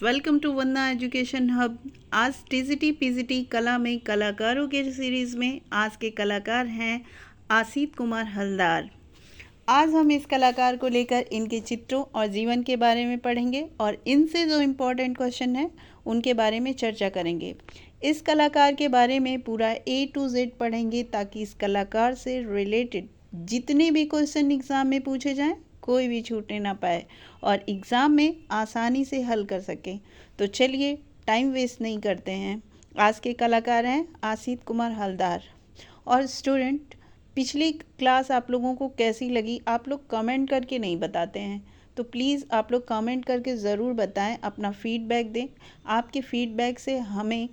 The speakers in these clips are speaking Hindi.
Welcome to Vandana education hub. आज टीजीटी पीजीटी कला में कलाकारों के सीरीज़ में आज के कलाकार हैं आसित कुमार हलदार। आज हम इस कलाकार को लेकर इनके चित्रों और जीवन के बारे में पढ़ेंगे और इनसे जो इम्पोर्टेंट क्वेश्चन हैं उनके बारे में चर्चा करेंगे। इस कलाकार के बारे में पूरा A to Z पढ़ेंगे ताकि इस कलाकार से रिलेटेड जितने भी क्वेश्चन एग्ज़ाम में पूछे जाएं कोई भी छूटने ना पाए और एग्ज़ाम में आसानी से हल कर सकें। तो चलिए टाइम वेस्ट नहीं करते हैं। आज के कलाकार हैं आसित कुमार हलदार। और स्टूडेंट, पिछली क्लास आप लोगों को कैसी लगी आप लोग कमेंट करके नहीं बताते हैं, तो प्लीज़ आप लोग कमेंट करके ज़रूर बताएं, अपना फीडबैक दें। आपके फीडबैक से हमें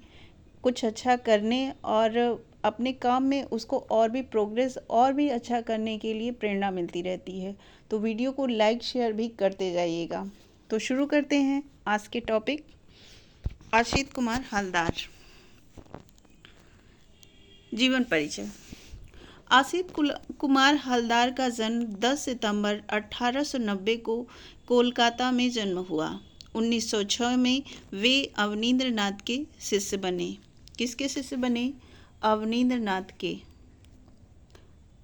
कुछ अच्छा करने और अपने काम में उसको और भी प्रोग्रेस और भी अच्छा करने के लिए प्रेरणा मिलती रहती है। तो वीडियो को लाइक शेयर भी करते जाइएगा। तो शुरू करते हैं आज के टॉपिक। आसित कुमार हलदार। जीवन परिचय। आसित कुमार हलदार का जन्म 10 सितंबर 1890 को कोलकाता में जन्म हुआ। 1906 में वे अवनींद्रनाथ के शिष्य बने। किसके शिष्य बने? अवनींद्रनाथ के।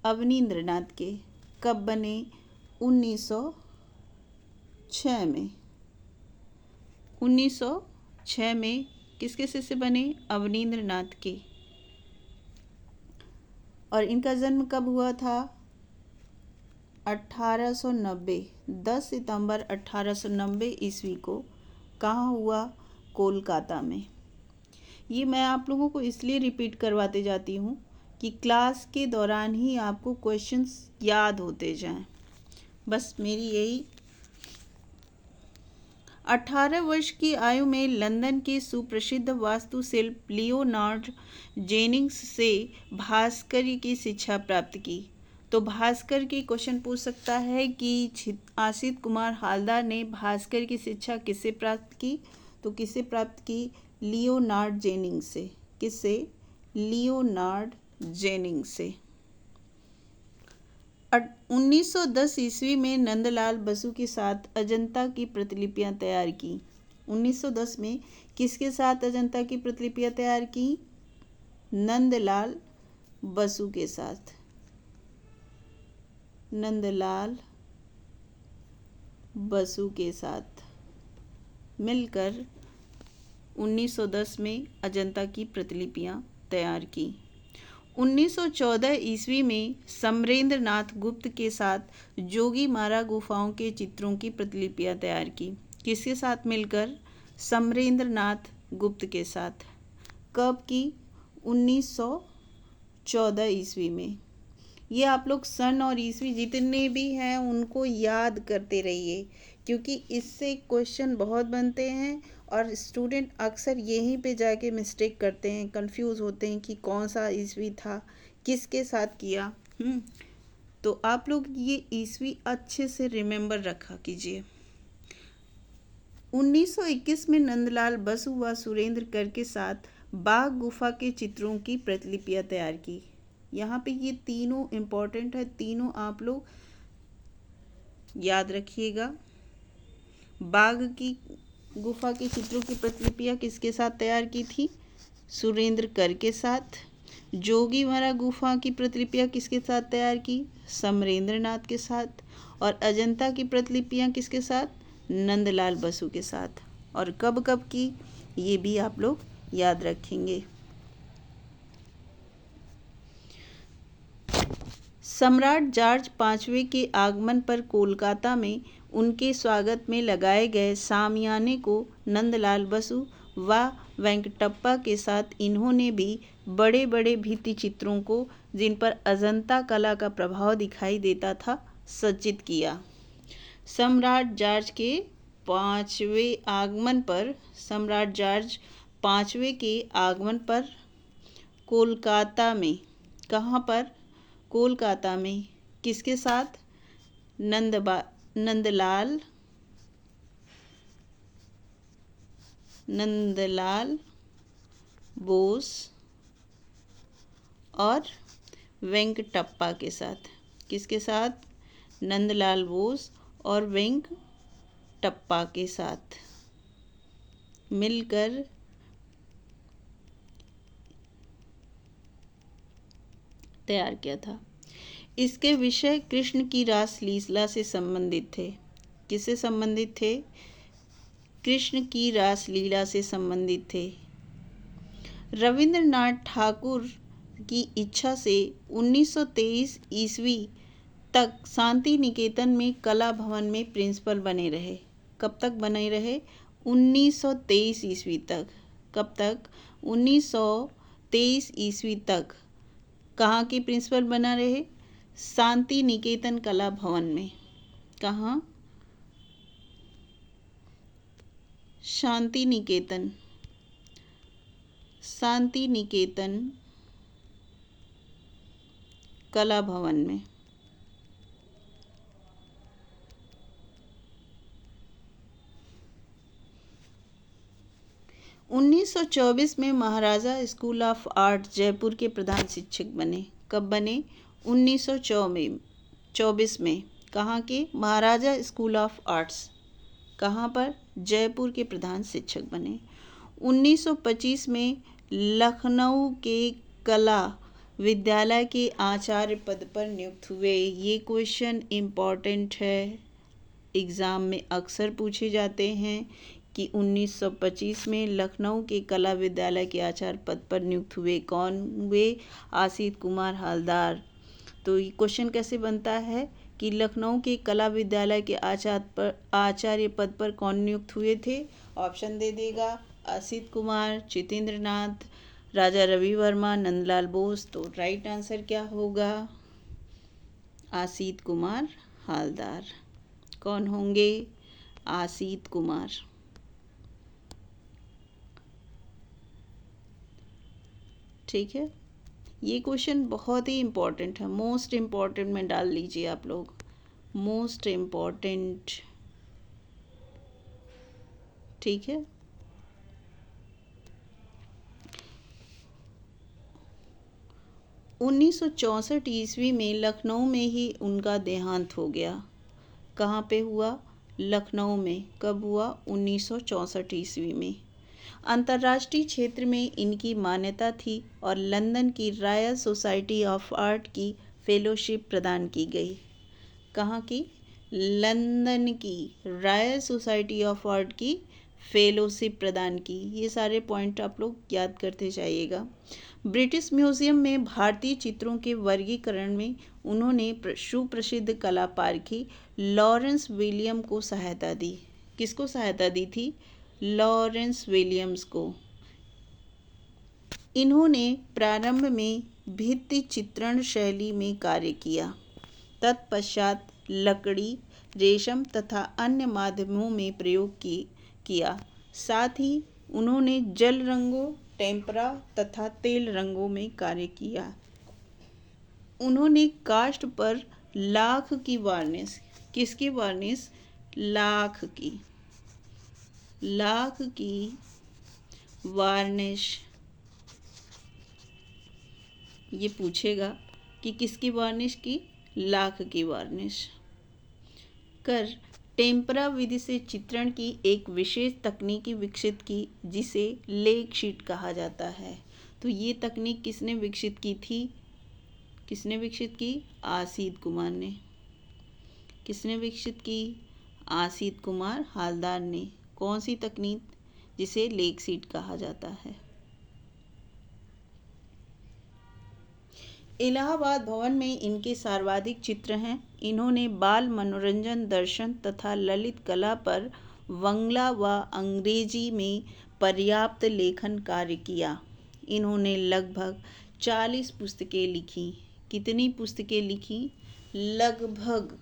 अवनींद्रनाथ के कब बने? 1906 में। 1906 में किसके शिष्य बने? अवनींद्रनाथ के। और इनका जन्म कब हुआ था? 1890, 10 सितंबर 1890 ईस्वी को। कहाँ हुआ? कोलकाता में। ये मैं आप लोगों को इसलिए रिपीट करवाते जाती हूँ कि क्लास के दौरान ही आपको क्वेश्चंस याद होते जाएं। बस मेरी यही। 18 वर्ष की आयु में लंदन के सुप्रसिद्ध वास्तुशिल्प लियोनार्ड जेनिंग्स से भास्करी की शिक्षा प्राप्त की। तो भास्कर की क्वेश्चन पूछ सकता है कि आसित कुमार हलदार ने भास्कर की शिक्षा किससे प्राप्त की? तो किससे प्राप्त की? लियोनार्ड जेनिंग्स से। किससे? लियोनार्ड जेनिंग्स से। 1910 ईस्वी में नंदलाल बसु के साथ अजंता की प्रतिलिपियां तैयार की। 1910 में किसके साथ अजंता की प्रतिलिपियां तैयार की? नंदलाल बसु के साथ। नंदलाल बसु के साथ मिलकर 1910 में अजंता की प्रतिलिपियां तैयार की। 1914 ईस्वी में समरेंद्रनाथ गुप्त के साथ जोगी मारा गुफाओं के चित्रों की प्रतिलिपियां तैयार की। किसके साथ मिलकर? समरेंद्रनाथ गुप्त के साथ। कब की? 1914 ईस्वी में। ये आप लोग सन और ईस्वी जितने भी हैं उनको याद करते रहिए, क्योंकि इससे क्वेश्चन बहुत बनते हैं और स्टूडेंट अक्सर यहीं पे जाके मिस्टेक करते हैं, कंफ्यूज होते हैं कि कौन सा ईस्वी था, किसके साथ किया। तो आप लोग ये ईस्वी अच्छे से रिमेम्बर रखा कीजिए। 1921 में नंदलाल बसु व सुरेंद्र कर के साथ बाघ गुफा के चित्रों की प्रतिलिपियां तैयार की। यहाँ पे ये तीनों इम्पोर्टेंट है, तीनों आप लोग याद रखिएगा। बाघ की गुफा के चित्रों की प्रतिलिपियां किसके साथ तैयार की थी? सुरेंद्र कर के साथ। जोगी मारा गुफा की प्रतिलिपियां किसके साथ तैयार की? समरेंद्रनाथ के साथ। और अजंता की प्रतिलिपियां किसके साथ? नंदलाल बसु के साथ। और कब कब की ये भी आप लोग याद रखेंगे। सम्राट जॉर्ज पांचवें के आगमन पर कोलकाता में उनके स्वागत में लगाए गए सामियाने को नंदलाल बसु व वेंकटप्पा के साथ इन्होंने भी बड़े बड़े भित्ति चित्रों को, जिन पर अजंता कला का प्रभाव दिखाई देता था, सज्जित किया। सम्राट जॉर्ज के पांचवें आगमन पर, सम्राट जॉर्ज पांचवें के आगमन पर कोलकाता में, कहाँ पर? कोलकाता में। किसके साथ? नंदलाल बोस और वेंकटप्पा के साथ। किसके साथ? नंदलाल बोस और वेंकटप्पा के साथ। मिलकर तैयार किया था। इसके विषय कृष्ण की रास लीला से संबंधित थे। किससे संबंधित थे? कृष्ण की रास लीला से संबंधित थे। रविंद्रनाथ ठाकुर की इच्छा से 1923 ईस्वी तक शांति निकेतन में कला भवन में प्रिंसिपल बने रहे। कब तक बने रहे? 1923 ईस्वी तक। कब तक? 1923 ईस्वी तक। कहाँ के प्रिंसिपल बना रहे? शांति निकेतन कला भवन में। कहाँ? शांति निकेतन कला भवन में। उन्नीस 1924 में महाराजा स्कूल ऑफ आर्ट जयपुर के प्रधान शिक्षक बने। कब बने? 1924 में। कहाँ के? महाराजा स्कूल ऑफ आर्ट्स। कहाँ पर? जयपुर के प्रधान शिक्षक बने। 1925 में लखनऊ के कला विद्यालय के आचार्य पद पर नियुक्त हुए। ये क्वेश्चन इम्पॉर्टेंट है, एग्ज़ाम में अक्सर पूछे जाते हैं कि 1925 में लखनऊ के कला विद्यालय के आचार्य पद पर नियुक्त हुए। कौन हुए? आसित कुमार हलदार। तो ये क्वेश्चन कैसे बनता है कि लखनऊ के कला विद्यालय के आचार्य पद पर कौन नियुक्त हुए थे? ऑप्शन दे देगा, आसित कुमार, चितेंद्र नाथ, राजा रवि वर्मा, नंदलाल बोस। तो राइट आंसर क्या होगा? आसित कुमार हलदार। कौन होंगे? आसित कुमार। ठीक है, ये क्वेश्चन बहुत ही इम्पोर्टेंट है, मोस्ट इम्पॉर्टेंट में डाल लीजिए आप लोग, मोस्ट इम्पॉर्टेंट। ठीक है, 1964 ईस्वी में लखनऊ में ही उनका देहांत हो गया। कहाँ पे हुआ? लखनऊ में। कब हुआ? 1964 ईस्वी में। अंतर्राष्ट्रीय क्षेत्र में इनकी मान्यता थी और लंदन की रॉयल सोसाइटी ऑफ आर्ट की फेलोशिप प्रदान की गई। कहाँ की? लंदन की रॉयल सोसाइटी ऑफ आर्ट की फेलोशिप प्रदान की। ये सारे पॉइंट आप लोग याद करते जाइएगा। ब्रिटिश म्यूजियम में भारतीय चित्रों के वर्गीकरण में उन्होंने सुप्रसिद्ध कला पारखी लॉरेंस विलियम को सहायता दी। किसको सहायता दी थी? लॉरेंस विलियम्स को। इन्होंने प्रारंभ में भित्ति चित्रण शैली में कार्य किया, तत्पश्चात लकड़ी, रेशम तथा अन्य माध्यमों में प्रयोग किया। साथ ही उन्होंने जल रंगों, टेम्परा तथा तेल रंगों में कार्य किया। उन्होंने काष्ठ पर लाख की वार्निश, किसकी वार्निश? लाख की वार्निश। ये पूछेगा कि किसकी वार्निश की? लाख की वार्निश कर टेम्परा विधि से चित्रण की एक विशेष तकनीकी विकसित की, जिसे लेक शीट कहा जाता है। तो ये तकनीक किसने विकसित की थी? किसने विकसित की? आसित कुमार ने। किसने विकसित की? आसित कुमार हलदार ने। कौन सी तकनीक? जिसे लेक शीट कहा जाता है। इलाहाबाद भवन में इनके सर्वाधिक चित्र हैं। इन्होंने बाल मनोरंजन, दर्शन तथा ललित कला पर बंगला व अंग्रेजी में पर्याप्त लेखन कार्य किया। इन्होंने लगभग 40 पुस्तकें लिखी। कितनी पुस्तकें लिखी? लगभग,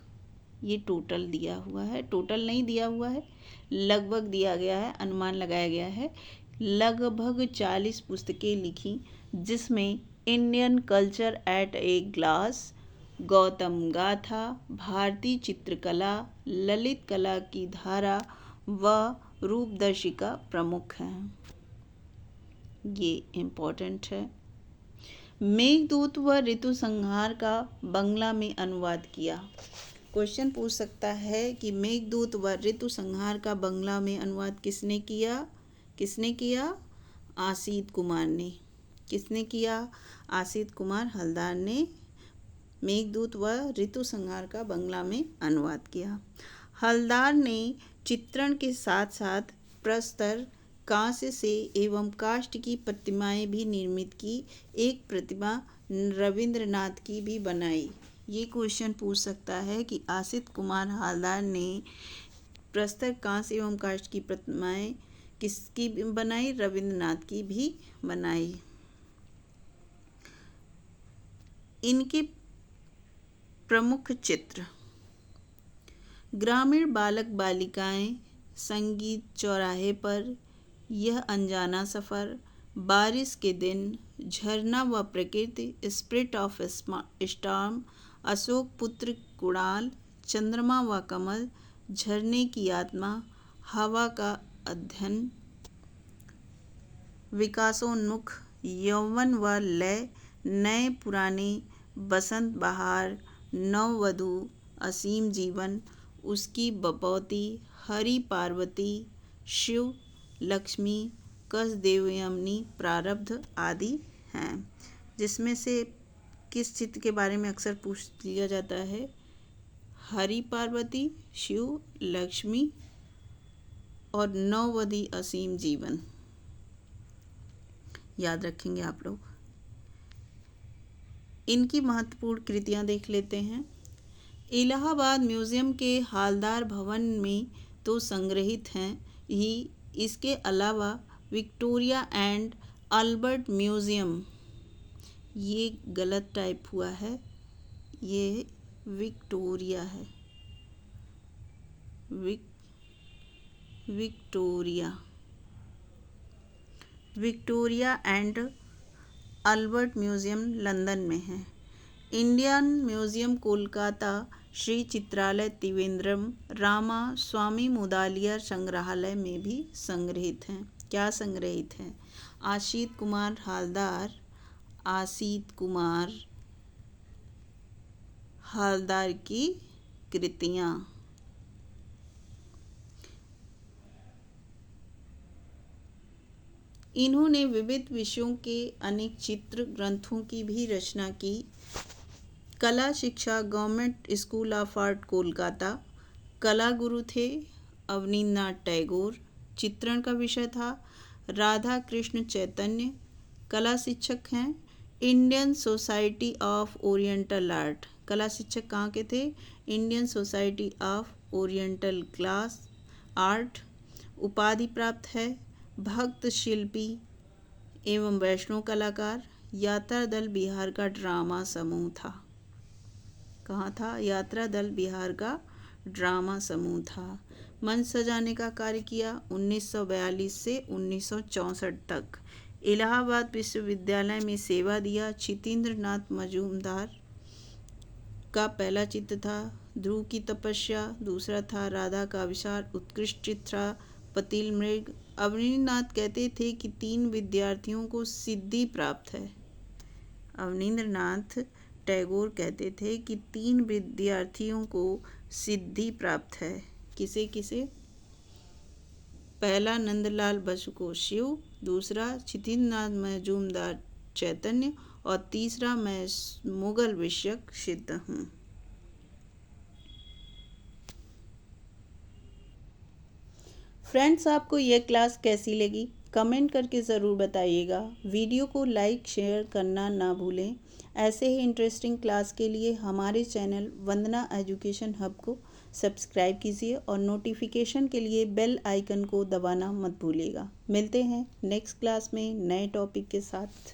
ये टोटल दिया हुआ है, टोटल नहीं दिया हुआ है, लगभग दिया गया है, अनुमान लगाया गया है। लगभग 40 पुस्तकें लिखी, जिसमें Indian culture eight a glass, Gautam गाथा, भारतीय चित्रकला, ललित कला की धारा व रूपदर्शिका प्रमुख हैं। ये इम्पोर्टेंट है। मेघदूत व ऋतु संहार का बंगला में अनुवाद किया। क्वेश्चन पूछ सकता है कि मेघदूत व ऋतु संहार का बंगला में अनुवाद किसने किया? किसने किया? आसित कुमार ने। किसने किया? आसित कुमार हलदार ने मेघदूत व ऋतु संहार का बंगला में अनुवाद किया। हलदार ने चित्रण के साथ साथ प्रस्तर, कांस्य से एवं काष्ठ की प्रतिमाएं भी निर्मित की। एक प्रतिमा रविंद्रनाथ की भी बनाई। ये क्वेश्चन पूछ सकता है कि आसित कुमार हलदार ने प्रस्तर, कांस्य एवं काष्ठ की प्रतिमाएं किसकी बनाई? रविंद्रनाथ की भी बनाई। इनके प्रमुख चित्र: ग्रामीण बालक बालिकाएं, संगीत चौराहे पर, यह अनजाना सफ़र, बारिश के दिन, झरना व प्रकृति, स्पिरिट ऑफ स्टॉर्म, अशोक पुत्र कुणाल, चंद्रमा व कमल, झरने की आत्मा, हवा का अध्ययन, विकासोन्मुख, यौवन व लय, नए पुराने, बसंत बहार, नववधू, असीम जीवन, उसकी बपौती, हरि पार्वती, शिव लक्ष्मी, कस देवयमनी, प्रारब्ध आदि हैं। जिसमें से किस चित्र के बारे में अक्सर पूछ लिया जाता है? हरि पार्वती, शिव लक्ष्मी और नववधी असीम जीवन। याद रखेंगे आप लोग। इनकी महत्वपूर्ण कृतियां देख लेते हैं। इलाहाबाद म्यूज़ियम के हलदार भवन में तो संग्रहित हैं ही, इसके अलावा विक्टोरिया एंड अल्बर्ट म्यूज़ियम, ये गलत टाइप हुआ है, ये विक्टोरिया है, Victoria and Albert museum London में है। इंडियन म्यूज़ियम कोलकाता, श्री चित्रालय त्रिवेंद्रम, रामा स्वामी मुदालियार संग्रहालय में भी संग्रहित हैं। क्या संग्रहित हैं? आसित कुमार हलदार की कृतियाँ। इन्होंने विविध विषयों के अनेक चित्र ग्रंथों की भी रचना की। कला शिक्षा government school of art Kolkata. कला गुरु थे अवनींद्रनाथ टैगोर। चित्रण का विषय था राधा कृष्ण चैतन्य। कला शिक्षक हैं Indian society of oriental art. कला शिक्षक कहाँ के थे? Indian society of oriental class art. उपाधि प्राप्त है भक्त शिल्पी एवं वैष्णव कलाकार। यात्रा दल बिहार का ड्रामा समूह था। कहाँ था? यात्रा दल बिहार का ड्रामा समूह था। मंच सजाने का कार्य किया 1942 से 1964 तक। इलाहाबाद विश्वविद्यालय में सेवा दिया। छितेंद्र नाथ मजूमदार का पहला चित्र था ध्रुव की तपस्या। दूसरा था राधा का विशाल उत्कृष्ट चित्र था पतिल मृग। अवनींद्रनाथ कहते थे कि 3 विद्यार्थियों को सिद्धि प्राप्त है। अवनींद्रनाथ टैगोर कहते थे कि 3 विद्यार्थियों को सिद्धि प्राप्त है। किसे किसे? पहला नंदलाल बसु को शिव, दूसरा छितेंद्र नाथ मजूमदार चैतन्य और तीसरा मैं मुगल विषयक सिद्ध हूँ। फ्रेंड्स, आपको यह क्लास कैसी लगी कमेंट करके ज़रूर बताइएगा। वीडियो को लाइक शेयर करना ना भूलें। ऐसे ही इंटरेस्टिंग क्लास के लिए हमारे चैनल वंदना एजुकेशन हब को सब्सक्राइब कीजिए और नोटिफिकेशन के लिए बेल आइकन को दबाना मत भूलिएगा। मिलते हैं नेक्स्ट क्लास में नए टॉपिक के साथ।